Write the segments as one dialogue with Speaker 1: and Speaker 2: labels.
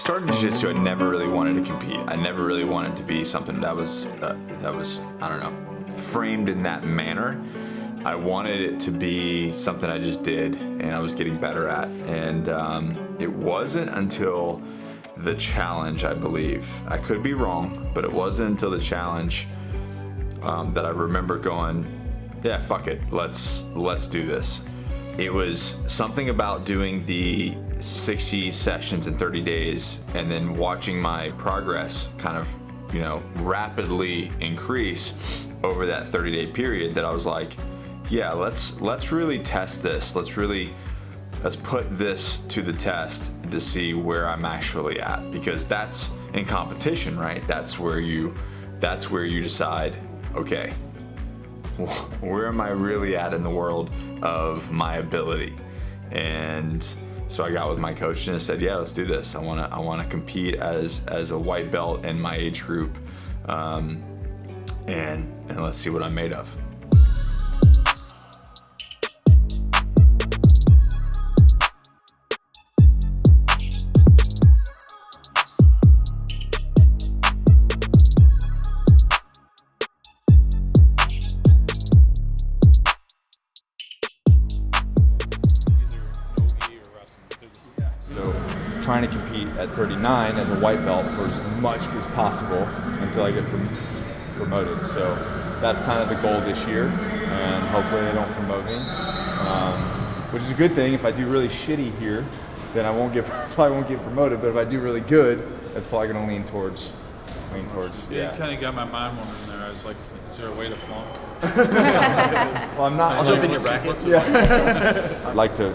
Speaker 1: started jiu-jitsu, I never really wanted to compete. I never really wanted to be something that was I don't know, framed in that manner. I wanted it to be something I just did and I was getting better at. And it wasn't until the challenge, I believe. I could be wrong, but it wasn't until the challenge that I remember going, yeah, fuck it, let's do this. It was something about doing the 60 sessions in 30 days and then watching my progress kind of, you know, rapidly increase over that 30-day period that I was like, yeah, let's really test this. Let's put this to the test to see where I'm actually at, because that's in competition, right? That's where you decide, okay, where am I really at in the world of my ability? And so I got with my coach and I said, yeah, let's do this. I want to compete as a white belt in my age group, and let's see what I'm made of.
Speaker 2: Trying to compete at 39 as a white belt for as much as possible until I get promoted. So that's kind of the goal this year, and hopefully they don't promote me, which is a good thing. If I do really shitty here, then probably won't get promoted. But if I do really good, that's probably going to lean towards.
Speaker 3: Yeah, you kind of got my mind wandering there. I was like, is there a way to flunk?
Speaker 2: Well, I'm not.
Speaker 4: I'll jump in your bracket.
Speaker 2: Yeah. I'd like to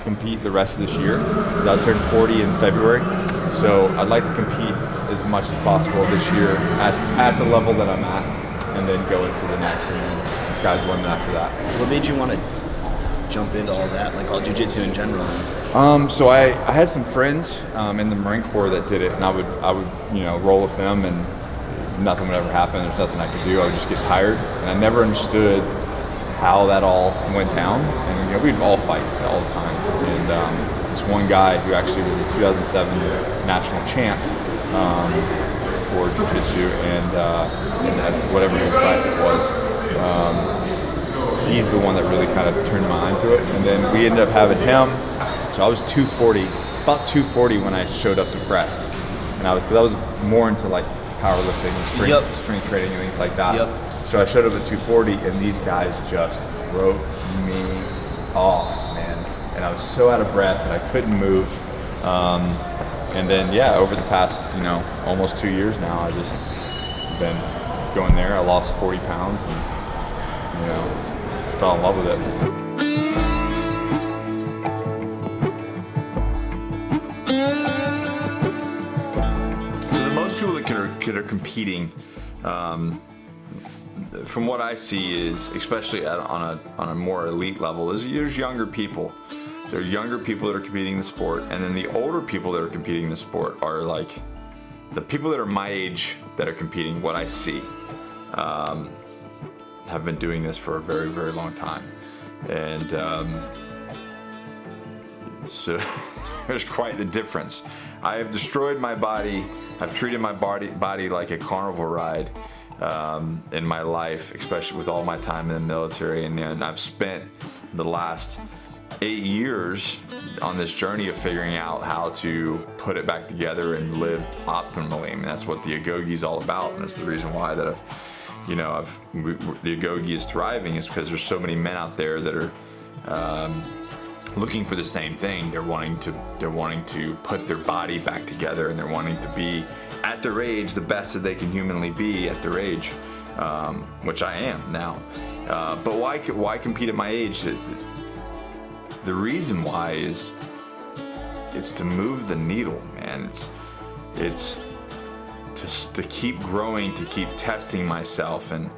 Speaker 2: compete the rest of this year. I'll turn 40 in February, so I'd like to compete as much as possible this year at the level that I'm at, and then go into the next, and then sky's the limit after that.
Speaker 4: What made you want to jump into all that, like all jiu-jitsu in general?
Speaker 2: So I had some friends in the Marine Corps that did it, and I would roll with them, and nothing would ever happen. There's nothing I could do. I would just get tired, and I never understood how that all went down. And we'd all fight all the time. And this one guy who actually was a 2007 national champ for jiu-jitsu, and whatever his bracket was, he's the one that really kind of turned my mind to it. And then we ended up having him. So I was about 240 when I showed up to Crest, and I was more into like powerlifting and strength training and things like that. Yep. So I showed up at 240, and these guys just wrote me off, man. And I was so out of breath that I couldn't move. And then over the past almost 2 years now, I just been going there. I lost 40 pounds, and fell in love with it.
Speaker 1: That are competing, from what I see, is especially on a more elite level, there's younger people. There are younger people that are competing in the sport, and then the older people that are competing in the sport are like the people that are my age that are competing. What I see, have been doing this for a very, very long time, and so there's quite the difference. I have destroyed my body. I've treated my body like a carnival ride in my life, especially with all my time in the military. And I've spent the last 8 years on this journey of figuring out how to put it back together and live optimally. I mean, that's what the Agoge is all about. And that's the reason why that the Agoge is thriving, is because there's so many men out there that are looking for the same thing. They're wanting to put their body back together, and they're wanting to be at their age the best that they can humanly be at their age, which I am now. But why compete at my age? The reason why is it's to move the needle, man. It's to keep growing, to keep testing myself. And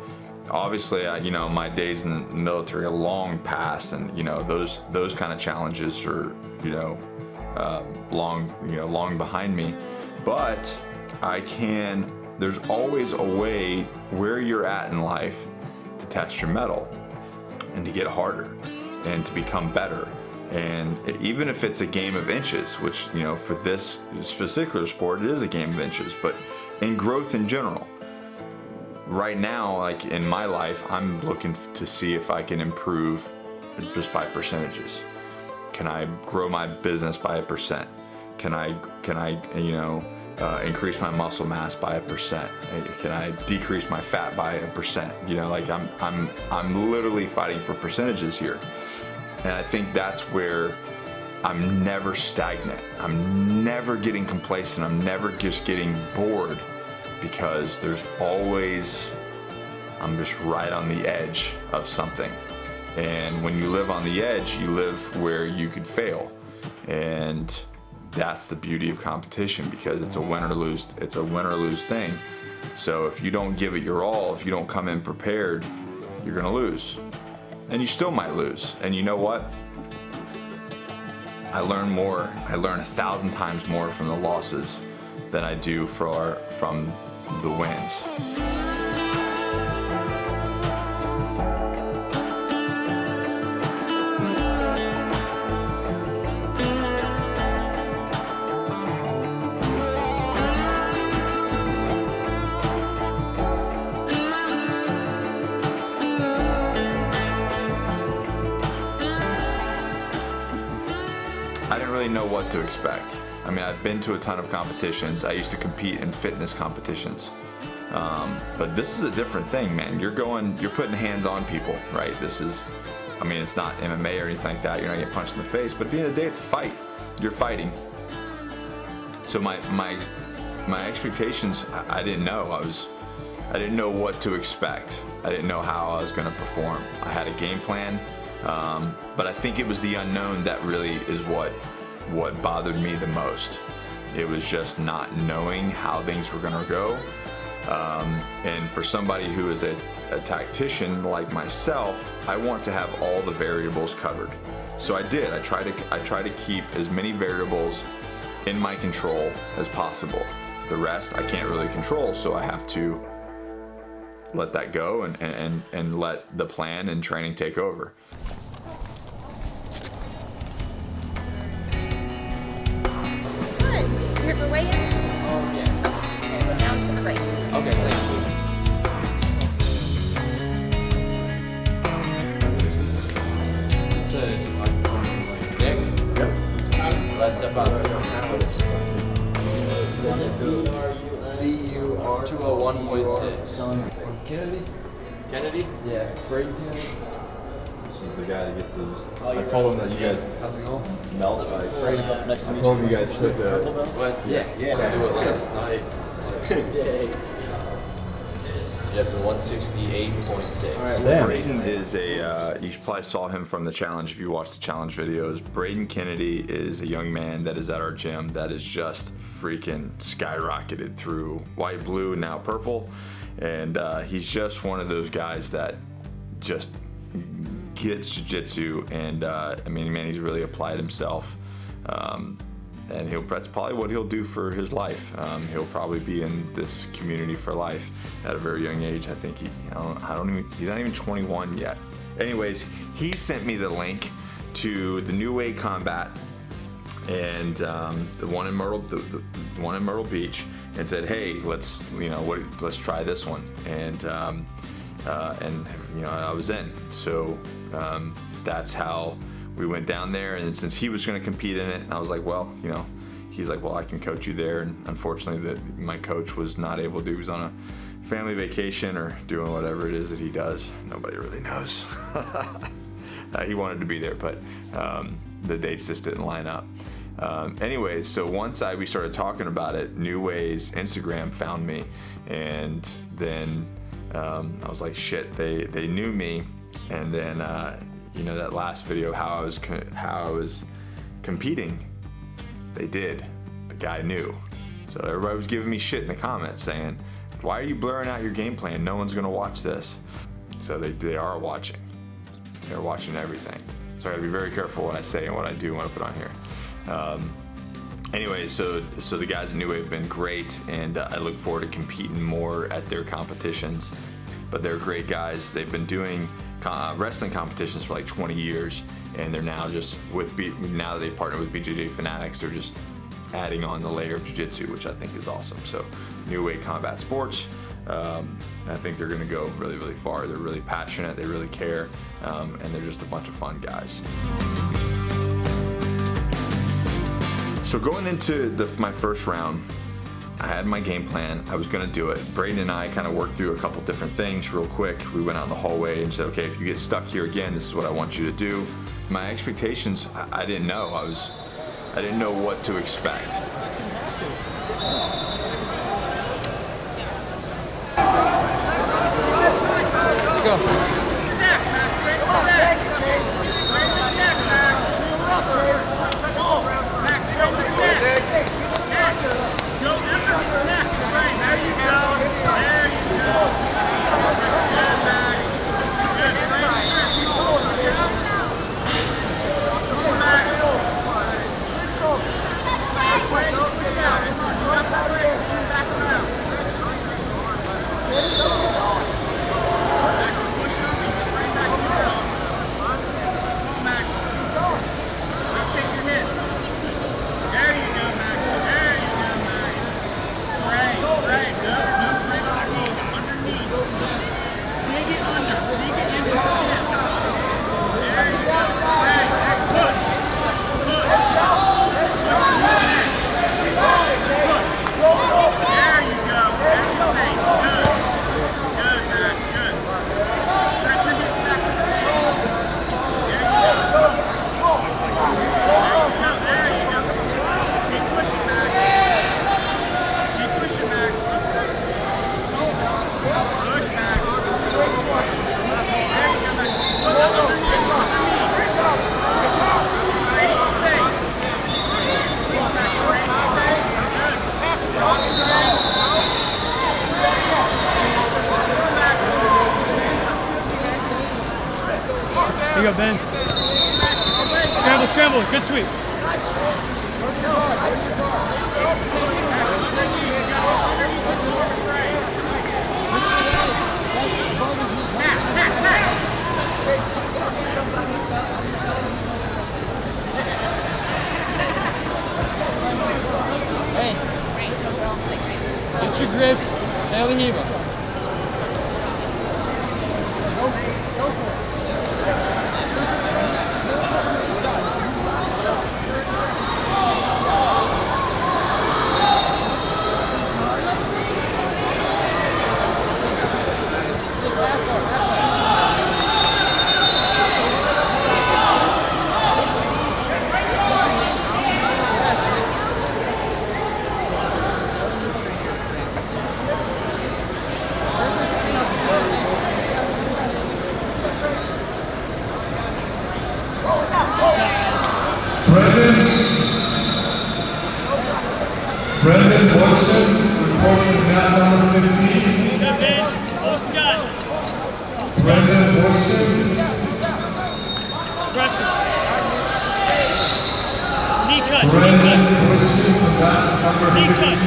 Speaker 1: obviously, my days in the military are long past, and those kind of challenges are long behind me. But there's always a way where you're at in life to test your mettle and to get harder and to become better. And even if it's a game of inches, which, you know, for this particular sport, it is a game of inches, but in growth in general, right now, like in my life, I'm looking to see if I can improve just by percentages. Can I grow my business by 1%? Can I, you know, increase my muscle mass by 1%? Can I decrease my fat by 1%? You know, like I'm literally fighting for percentages here. And I think that's where I'm never stagnant. I'm never getting complacent. I'm never just getting bored, because there's always, I'm just right on the edge of something. And when you live on the edge, you live where you could fail. And that's the beauty of competition, because it's a win or lose thing. So if you don't give it your all, if you don't come in prepared, you're gonna lose. And you still might lose. And you know what? I learn more. I learn 1,000 times more from the losses than I do from the wins. I didn't really know what to expect. I mean, I've been to a ton of competitions. I used to compete in fitness competitions. But this is a different thing, man. You're putting hands on people, right? This is, I mean, it's not MMA or anything like that. You're not getting punched in the face, but at the end of the day, it's a fight. You're fighting. So my expectations, I didn't know. I didn't know what to expect. I didn't know how I was gonna perform. I had a game plan. But I think it was the unknown that really is what bothered me the most. It was just not knowing how things were gonna go. And for somebody who is a tactician like myself, I want to have all the variables covered. So I did. I try to keep as many variables in my control as possible. The rest I can't really control, so I have to let that go and let the plan and training take over.
Speaker 5: You have the weigh-ins?
Speaker 6: Oh, yeah.
Speaker 5: Okay, well, now it's a break.
Speaker 6: Okay, thank you. So, Nick? Yep. Let's step out. 201.6. Kennedy? Yeah. Braden Kennedy?
Speaker 2: This is the guy that gets those. I told him that you guys
Speaker 6: How's it going?
Speaker 2: melt. I told him you guys should.
Speaker 6: What? Yeah. Do it last night. Yep, the 168.6.
Speaker 2: All right,
Speaker 1: Braden is you probably saw him from the challenge if you watched the challenge videos. Braden Kennedy is a young man that is at our gym that is just freaking skyrocketed through white, blue, and now purple. And he's just one of those guys that just gets jiu-jitsu, and I mean, man, he's really applied himself. And that's probably what he'll do for his life. He'll probably be in this community for life at a very young age. I think he's not even 21 yet. Anyways, he sent me the link to the Nuway Combat and the one in Myrtle Beach, and said, hey, let's try this one. And you know, I was in. So that's how we went down there, and since he was going to compete in it, I was like, well, you know, he's like, well, I can coach you there. And unfortunately, my coach was not able to. He was on a family vacation or doing whatever it is that he does. Nobody really knows. He wanted to be there, but the dates just didn't line up. Anyways, so once we started talking about it, Nuway's Instagram found me, and then I was like, shit, they knew me. And then you know, that last video, how I was competing, they did. The guy knew. So everybody was giving me shit in the comments saying, why are you blurring out your game plan? No one's gonna watch this. So they are watching. They're watching everything. So I gotta be very careful what I say and what I do when I put on here. Anyway, so the guys at Nuway have been great, and I look forward to competing more at their competitions. But they're great guys. They've been doing wrestling competitions for like 20 years, and they're now just now that they've partnered with BJJ Fanatics, they're just adding on the layer of Jiu-Jitsu, which I think is awesome. So Nuway Combat Sports, I think they're going to go really, really far. They're really passionate, they really care, and they're just a bunch of fun guys. So going into my first round, I had my game plan. I was going to do it. Braden and I kind of worked through a couple different things real quick. We went out in the hallway and said, okay, if you get stuck here again, this is what I want you to do. My expectations, I didn't know. I didn't know what to expect.
Speaker 6: Let's go.
Speaker 7: Here you go, Ben. Scramble, scramble. Good sweep.
Speaker 6: Hey. Get your grips. Nail the Heva. Go for it.
Speaker 8: Brendan Boyson, reporting to mat number 15.
Speaker 7: Good, Ben. What's got?
Speaker 8: Brendan Boyson.
Speaker 7: Pressure. Knee cut.
Speaker 8: Brendan Boyson, mat number
Speaker 7: Knee
Speaker 8: 15.
Speaker 7: cut.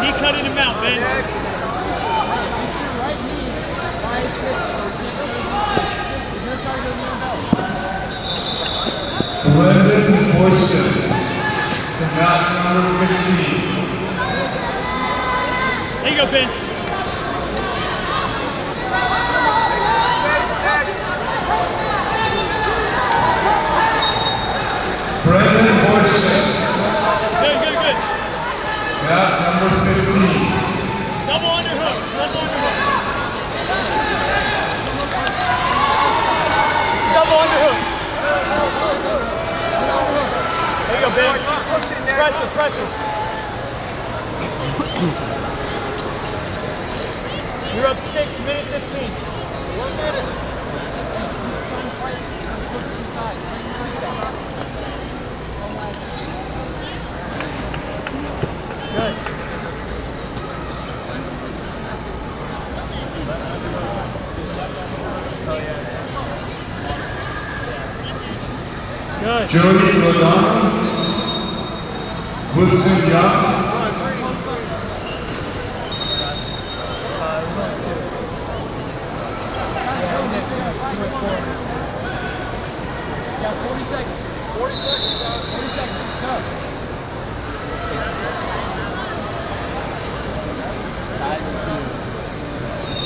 Speaker 7: Knee cut in the mount, Ben.
Speaker 8: Brendan Boyson, mat number 15.
Speaker 7: There you go, Ben.
Speaker 8: Brendan Boyson,
Speaker 7: Good, good, good.
Speaker 8: mat number 15.
Speaker 7: Double underhooks. Double underhooks. Double underhooks. There you go, Ben. Pressure, pressure. You're up 6, minute 15. 1 minute. Good. Good.
Speaker 8: Jody Lodano, Woodson Young.
Speaker 7: It was only 2. Yeah, we did 2. We went 4 and 2. Yeah, 40 seconds. 40 seconds, guys. 40 seconds. Go. Side to 2.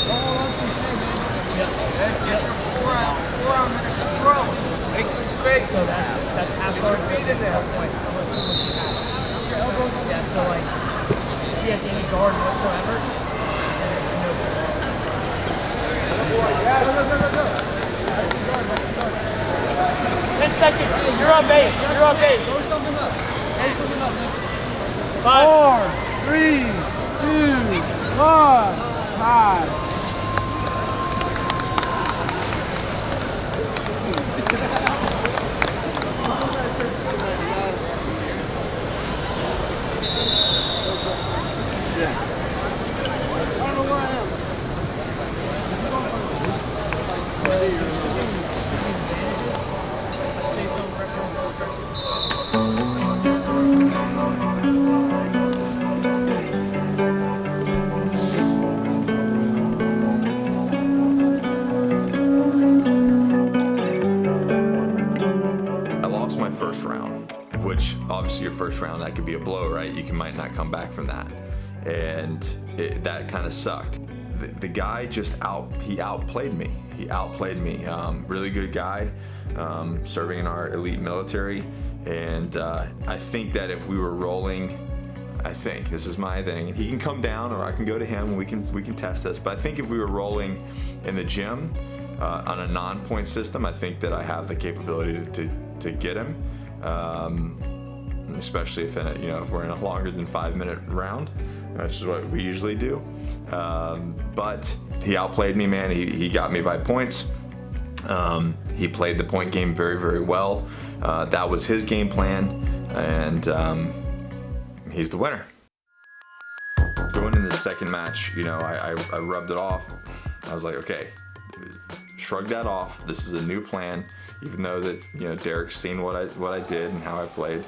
Speaker 7: Don't hold on to your stand, man. Yep. 4 minutes to throw. Make some space. So that's half guard in there. Points. So let's see what she has. Your elbow. Yeah, so like if he has any guard whatsoever, then it's no good. Go. 10 seconds. You're on base. You're on base. Throw something up. Throw something up, man. 5, 4, 3, 2, 1. 5.
Speaker 1: Your first round, that could be a blow, right? You might not come back from that, and that kind of sucked. The guy just outplayed me. He outplayed me. Really good guy, serving in our elite military, and I think that if we were rolling, I think this is my thing. He can come down, or I can go to him, and we can test this. But I think if we were rolling in the gym on a non-point system, I think that I have the capability to get him. Especially if if we're in a longer than 5-minute round, which is what we usually do. But he outplayed me, man. He got me by points. He played the point game very, very well. That was his game plan, and he's the winner. Going into the second match, I rubbed it off. I was like, okay, shrug that off. This is a new plan, even though that Derek's seen what I did and how I played.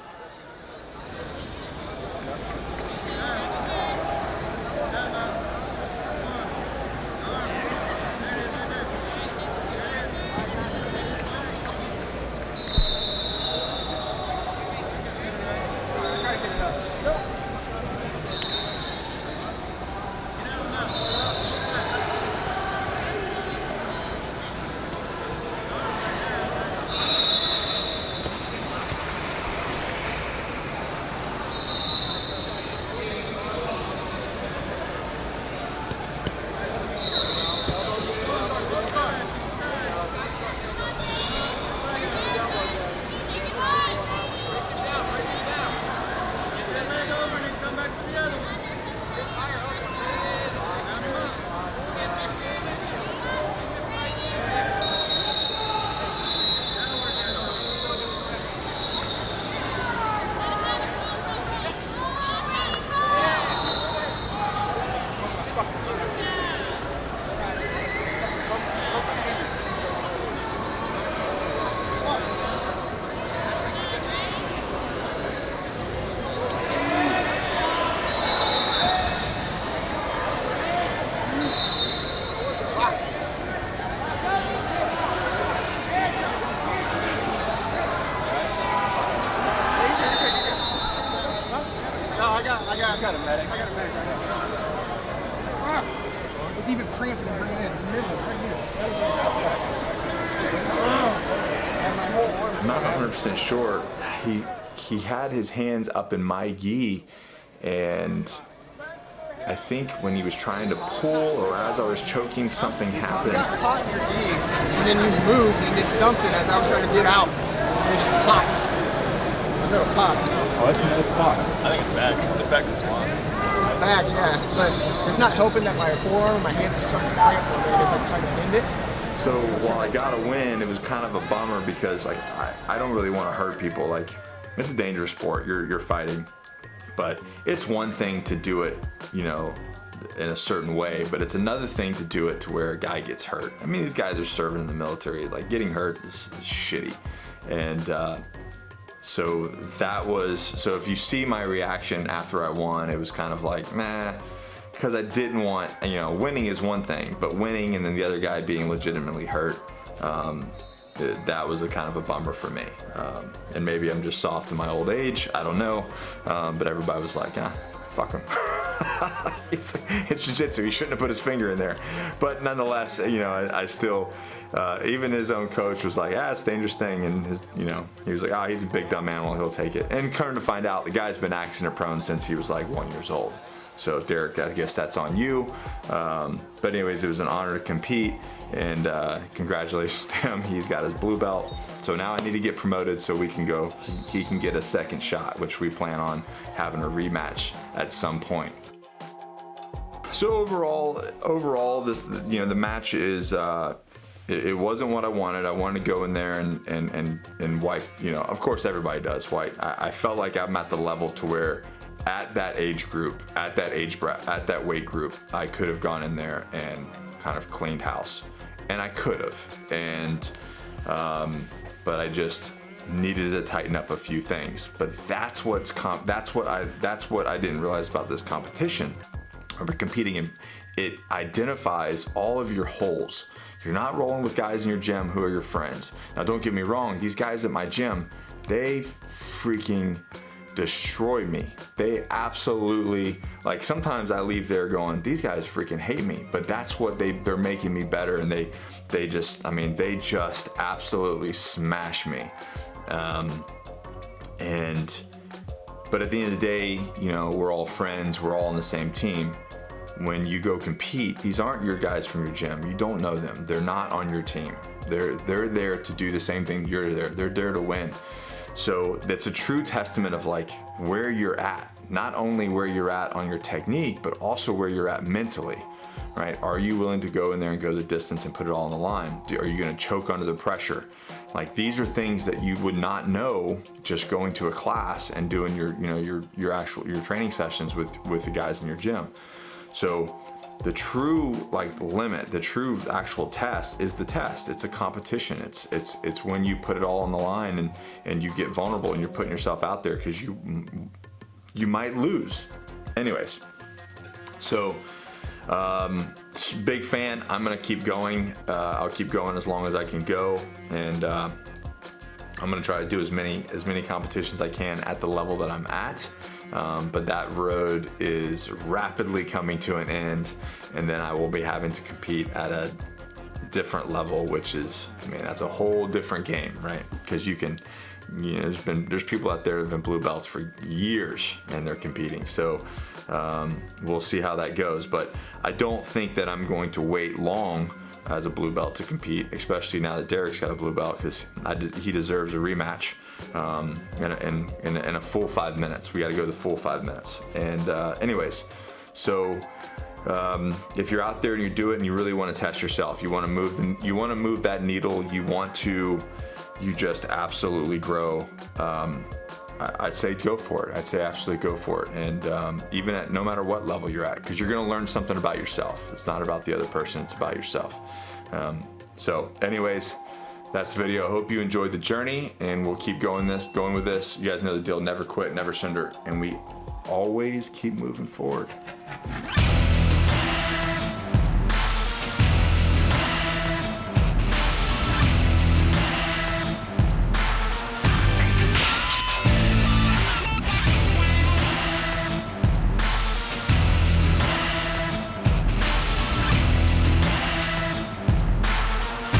Speaker 9: I got a medic. I got a medic right now. It's even cramping and bringing it in the middle, right here.
Speaker 1: I'm not 100% sure. He had his hands up in my gi, and I think when he was trying to pull, or as I was choking, something happened.
Speaker 9: You got caught in your gi, and then you moved and did something as I was trying to get out, and it just popped. A little pop.
Speaker 2: Oh, it's fine.
Speaker 4: I think it's back. It's back to spawn.
Speaker 9: It's back, yeah. But it's not helping that my forearm, my hands are starting to cramp for me. It's like trying to bend it.
Speaker 1: So while I got a win, it was kind of a bummer because like I don't really want to hurt people. Like, it's a dangerous sport. You're fighting, but it's one thing to do it, in a certain way, but it's another thing to do it to where a guy gets hurt. I mean, these guys are serving in the military. Like, getting hurt is shitty, and So if you see my reaction after I won, it was kind of like, meh, because I didn't want, winning is one thing, but winning and then the other guy being legitimately hurt, that was a kind of a bummer for me. And maybe I'm just soft in my old age, I don't know, but everybody was like, fuck him. It's jiu-jitsu, he shouldn't have put his finger in there. But nonetheless, I still, even his own coach was like, it's a dangerous thing, and he was like, he's a big dumb animal, he'll take it. And come to find out, the guy's been accident prone since he was like 1 year old. So Derek, I guess that's on you. But anyways, it was an honor to compete, and congratulations to him. He's got his blue belt. So now I need to get promoted so he can get a second shot, which we plan on having a rematch at some point. So overall, this, the match is, it wasn't what I wanted. I wanted to go in there and wipe, of course everybody does wipe. I felt like I'm at the level to where at that age group, at that weight group, I could have gone in there and kind of cleaned house, and I could have, but I just needed to tighten up a few things. But that's what I didn't realize about this competition, or competing in. It identifies all of your holes. You're not rolling with guys in your gym who are your friends. Now, don't get me wrong, these guys at my gym, they freaking destroy me. They absolutely, like, sometimes I leave there going, these guys freaking hate me, but that's what they're making me better, and they just absolutely smash me. But at the end of the day, we're all friends, we're all on the same team. When you go compete, these aren't your guys from your gym. You don't know them. They're not on your team. They're there to do the same thing you're there. They're there to win. So that's a true testament of like where you're at. Not only where you're at on your technique, but also where you're at mentally, right? Are you willing to go in there and go the distance and put it all on the line? Are you gonna choke under the pressure? Like, these are things that you would not know just going to a class and doing your training sessions with the guys in your gym. So the true limit, the true actual test is the test. It's a competition. It's when you put it all on the line and you get vulnerable and you're putting yourself out there, because you might lose. Anyways, so big fan. I'm gonna keep going. I'll keep going as long as I can go, and I'm gonna try to do as many competitions I can at the level that I'm at. But that road is rapidly coming to an end, and then I will be having to compete at a different level, which is, that's a whole different game, right? Because there's people out there that have been blue belts for years and they're competing. So we'll see how that goes, but I don't think that I'm going to wait long as a blue belt to compete, especially now that Derek's got a blue belt, because he deserves a rematch in a full 5 minutes. We got to go the full 5 minutes. And anyways, so if you're out there and you do it and you really want to test yourself, you want to move that needle, you just absolutely grow. I'd say go for it. I'd say absolutely go for it. And even at no matter what level you're at, because you're going to learn something about yourself. It's not about the other person, it's about yourself. So anyways, that's the video. I hope you enjoyed the journey, and we'll keep going with this. You guys know the deal. Never quit, never surrender, and we always keep moving forward.